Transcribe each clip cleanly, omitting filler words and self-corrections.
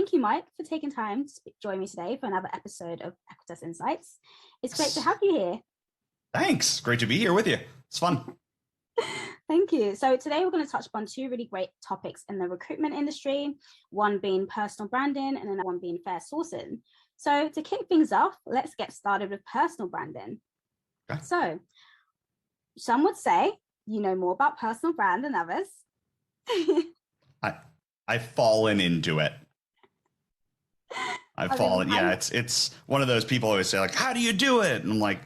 thank you, Mike, for taking time to join me today for another episode of Equitas Insights. It's great to have you here. Thanks. Great to be here with you. It's fun. Thank you. So today we're going to touch upon two really great topics in the recruitment industry, one being personal branding and another one being fair sourcing. So to kick things off, let's get started with personal branding. Okay. So some would say you know more about personal brand than others. I've fallen into it. It's one of those people always say, like, how do you do it? And I'm like,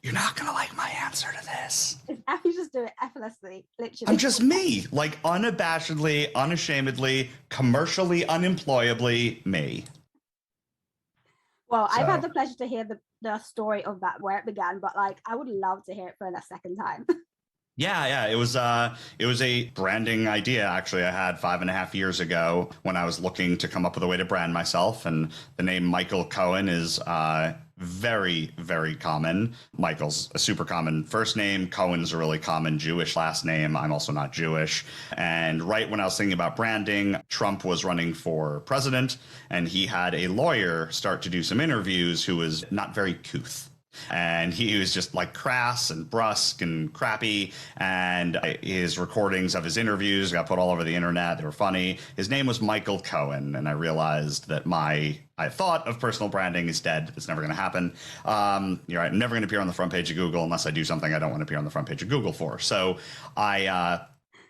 you're not going to like my answer to this. You just do it effortlessly, literally. I'm just me, like unabashedly, unashamedly, commercially, unemployably me. Well, I've had the pleasure to hear the story of that, where it began, but like, I would love to hear it for a second time. Yeah. It was a branding idea, actually, I had 5.5 years ago when I was looking to come up with a way to brand myself. And the name Michael Cohen is very, very common. Michael's a super common first name. Cohen's a really common Jewish last name. I'm also not Jewish. And right when I was thinking about branding, Trump was running for president, and he had a lawyer start to do some interviews who was not very couth. And he was just like crass and brusque and crappy. And his recordings of his interviews got put all over the internet. They were funny. His name was Michael Cohen. And I realized that I thought of personal branding is dead. It's never going to happen. You're right. I'm never going to appear on the front page of Google unless I do something I don't want to appear on the front page of Google for. So I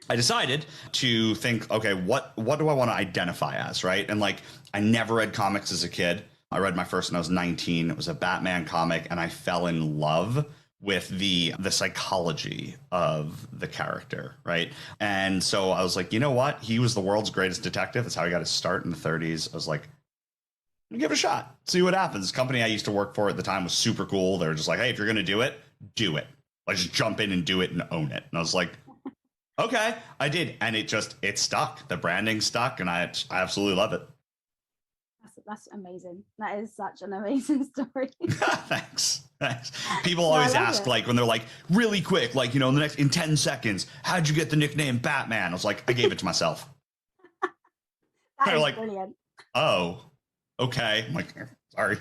decided to think, okay, what do I want to identify as, right? And like, I never read comics as a kid. I read my first when I was 19. It was a Batman comic, and I fell in love with the psychology of the character, right? And so I was like, you know what? He was the world's greatest detective. That's how he got his start in the 30s. I was like, give it a shot. See what happens. This company I used to work for at the time was super cool. They were just like, hey, if you're going to do it, do it. Like, just jump in and do it and own it. And I was like, okay, I did. And it stuck. The branding stuck, and I absolutely love it. That's amazing. That is such an amazing story. Thanks. People always ask, like, when they're like, really quick, like, in 10 seconds, how'd you get the nickname Batman? I was like, I gave it to myself. They're like, brilliant. Oh, okay. I'm like, sorry.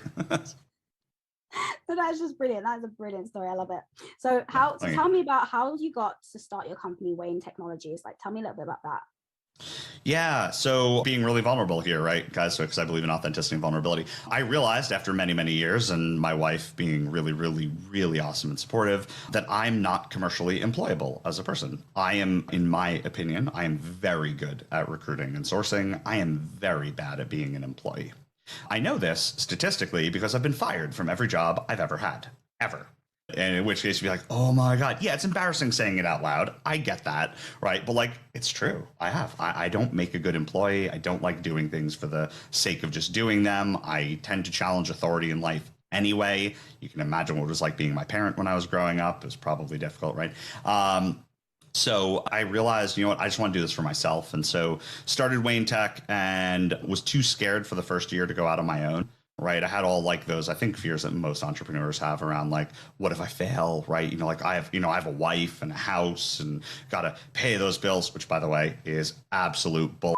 So that's just brilliant. That is a brilliant story. I love it. So tell me about how you got to start your company, Wayne Technologies. Like, tell me a little bit about that. Yeah. So being really vulnerable here, right, guys? Because I believe in authenticity and vulnerability. I realized after many, many years, and my wife being really, really, really awesome and supportive, that I'm not commercially employable as a person. I am, in my opinion, I am very good at recruiting and sourcing. I am very bad at being an employee. I know this statistically because I've been fired from every job I've ever had, ever. And in which case you'd be like, oh my God. Yeah, it's embarrassing saying it out loud. I get that, right? But like, it's true. I don't make a good employee. I don't like doing things for the sake of just doing them. I tend to challenge authority in life anyway. You can imagine what it was like being my parent when I was growing up. It was probably difficult, right? So I realized, you know what, I just want to do this for myself. And so started Wayne Tech and was too scared for the first year to go out on my own. Right. I had all like those, I think, fears that most entrepreneurs have around like, what if I fail? Right. Like I have a wife and a house and got to pay those bills, which, by the way, is absolute bull,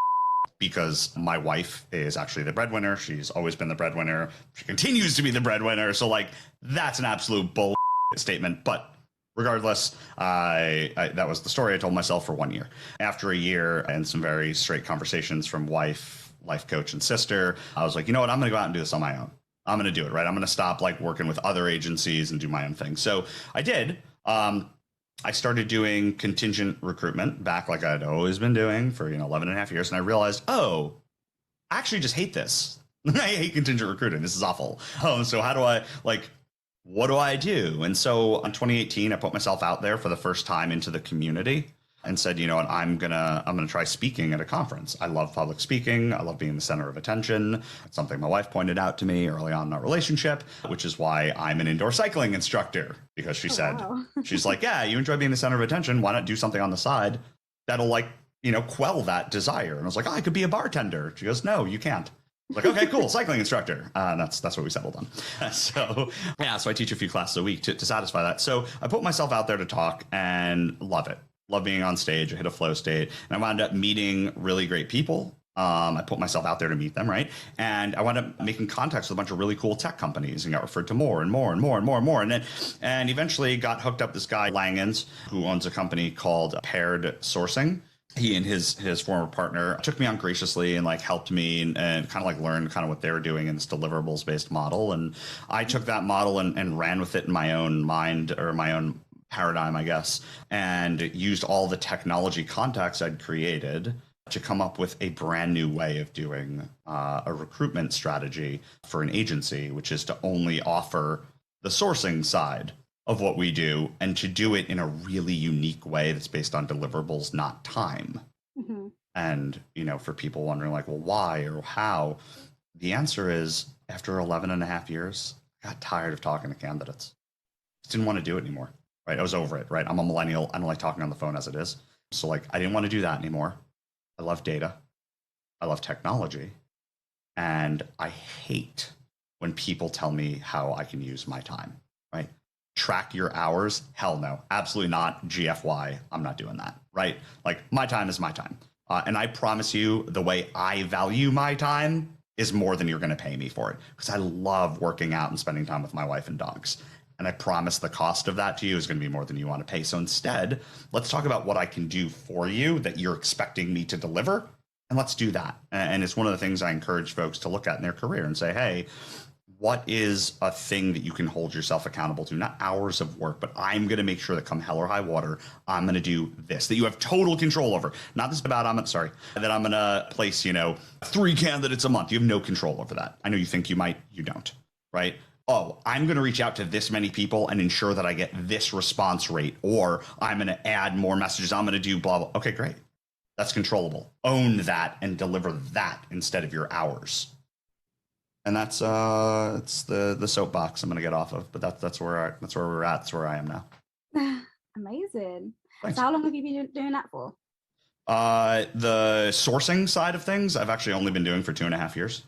because my wife is actually the breadwinner. She's always been the breadwinner. She continues to be the breadwinner. So like, that's an absolute bull statement. But regardless, that was the story I told myself for 1 year. After a year and some very straight conversations from wife, life coach, and sister, I was like, you know what, I'm going to go out and do this on my own. I'm going to do it, right? I'm going to stop like working with other agencies and do my own thing. So I did. I started doing contingent recruitment back like I'd always been doing for 11.5 years. And I realized, I actually just hate this. I hate contingent recruiting. This is awful. So how do I what do I do? And so in 2018, I put myself out there for the first time into the community and said, you know what, I'm gonna try speaking at a conference. I love public speaking. I love being the center of attention. It's something my wife pointed out to me early on in our relationship, which is why I'm an indoor cycling instructor, because she said, she's like, yeah, you enjoy being the center of attention. Why not do something on the side that'll quell that desire? And I was like, I could be a bartender. She goes, no, you can't. Like, okay, cool, cycling instructor. That's what we settled on. So I teach a few classes a week to satisfy that. So I put myself out there to talk and love it. Love being on stage. I hit a flow state, and I wound up meeting really great people. I put myself out there to meet them, right? And I wound up making contacts with a bunch of really cool tech companies and got referred to more and more and more and more and more. And eventually got hooked up this guy, Langens, who owns a company called Paired Sourcing. He and his former partner took me on graciously and like helped me and kind of like learned kind of what they were doing in this deliverables based model. And I took that model and ran with it in my own mind, or my own paradigm, I guess, and used all the technology contacts I'd created to come up with a brand new way of doing a recruitment strategy for an agency, which is to only offer the sourcing side of what we do and to do it in a really unique way that's based on deliverables, not time. Mm-hmm. And, for people wondering like, well, why or how? The answer is after 11 and a half years, I got tired of talking to candidates. Just didn't want to do it anymore, right? I was over it, right? I'm a millennial. I don't like talking on the phone as it is. So like, I didn't want to do that anymore. I love data. I love technology. And I hate when people tell me how I can use my time, right? Track your hours? Hell no, absolutely not. GFY, I'm not doing that, right? Like my time is my time. And I promise you the way I value my time is more than you're going to pay me for it, because I love working out and spending time with my wife and dogs. And I promise the cost of that to you is going to be more than you want to pay. So instead, let's talk about what I can do for you that you're expecting me to deliver. And let's do that. And it's one of the things I encourage folks to look at in their career and say, hey, what is a thing that you can hold yourself accountable to? Not hours of work, but I'm going to make sure that come hell or high water, I'm going to do this, that you have total control over. Not this about, that I'm going to place, 3 candidates a month. You have no control over that. I know you think you might, you don't, right? Oh, I'm going to reach out to this many people and ensure that I get this response rate, or I'm going to add more messages. I'm going to do blah, blah. Okay, great. That's controllable. Own that and deliver that instead of your hours. And that's it's the soapbox I'm going to get off of. But that's where we're at. That's where I am now. Amazing. Thanks. So how long have you been doing that for? The sourcing side of things, I've actually only been doing for 2.5 years.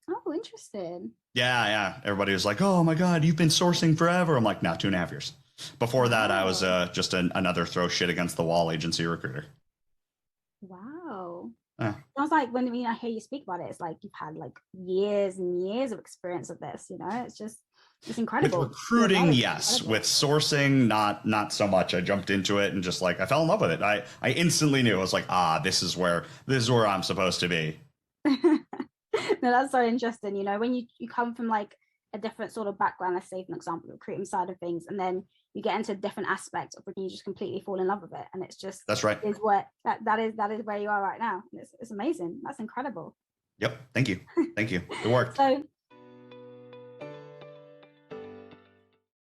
Oh, interesting. Yeah. Everybody was like, oh my God, you've been sourcing forever. I'm like, no, 2.5 years. Before that, I was just another throw shit against the wall agency recruiter. Wow. Sounds like when I hear you speak about it, it's like you've had like years and years of experience of this, it's incredible. With recruiting, yes. Incredible. With sourcing, not so much. I jumped into it and just like, I fell in love with it. I instantly knew. I was like, this is where I'm supposed to be. No, that's so interesting. When you come from like a different sort of background, let's say for example, the recruiting side of things, and then you get into a different aspect of it, you just completely fall in love with it. And it's just, that's right. Is what that is where you are right now. It's amazing. That's incredible. Yep. Thank you. It worked. So